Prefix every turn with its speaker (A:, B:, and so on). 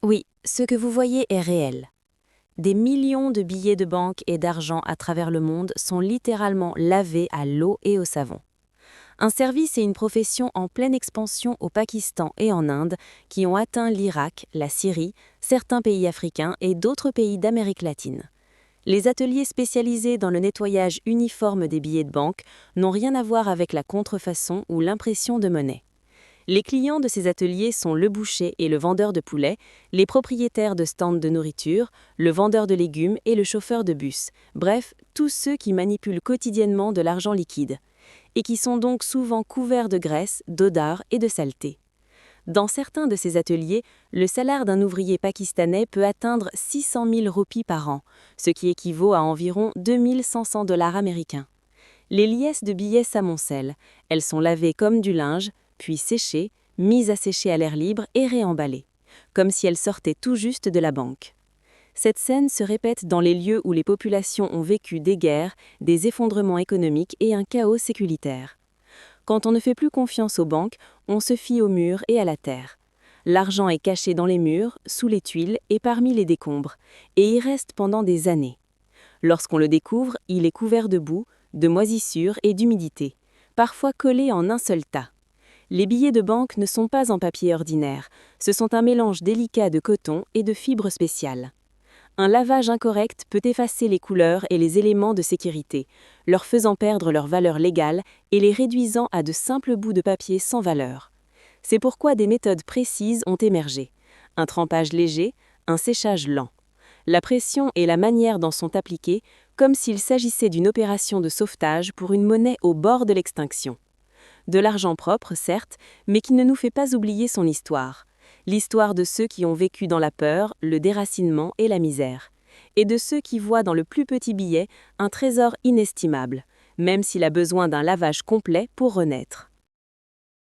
A: Oui, ce que vous voyez est réel. Des millions de billets de banque et d'argent à travers le monde sont littéralement lavés à l'eau et au savon. Un service et une profession en pleine expansion au Pakistan et en Inde qui ont atteint l'Irak, la Syrie, certains pays africains et d'autres pays d'Amérique latine. Les ateliers spécialisés dans le nettoyage uniforme des billets de banque n'ont rien à voir avec la contrefaçon ou l'impression de monnaie. Les clients de ces ateliers sont le boucher et le vendeur de poulet, les propriétaires de stands de nourriture, le vendeur de légumes et le chauffeur de bus, bref, tous ceux qui manipulent quotidiennement de l'argent liquide, et qui sont donc souvent couverts de graisse, d'odeur et de saleté. Dans certains de ces ateliers, le salaire d'un ouvrier pakistanais peut atteindre 600 000 roupies par an, ce qui équivaut à environ 2 500 dollars américains. Les liesses de billets s'amoncellent, elles sont lavées comme du linge, puis séchées, mises à sécher à l'air libre et réemballées, comme si elles sortaient tout juste de la banque. Cette scène se répète dans les lieux où les populations ont vécu des guerres, des effondrements économiques et un chaos sécuritaire. Quand on ne fait plus confiance aux banques, on se fie aux murs et à la terre. L'argent est caché dans les murs, sous les tuiles et parmi les décombres, et y reste pendant des années. Lorsqu'on le découvre, il est couvert de boue, de moisissure et d'humidité, parfois collé en un seul tas. Les billets de banque ne sont pas en papier ordinaire, ce sont un mélange délicat de coton et de fibres spéciales. Un lavage incorrect peut effacer les couleurs et les éléments de sécurité, leur faisant perdre leur valeur légale et les réduisant à de simples bouts de papier sans valeur. C'est pourquoi des méthodes précises ont émergé. Un trempage léger, un séchage lent. La pression et la manière dont sont appliquées, comme s'il s'agissait d'une opération de sauvetage pour une monnaie au bord de l'extinction. De l'argent propre, certes, mais qui ne nous fait pas oublier son histoire. L'histoire de ceux qui ont vécu dans la peur, le déracinement et la misère. Et de ceux qui voient dans le plus petit billet un trésor inestimable, même s'il a besoin d'un lavage complet pour renaître.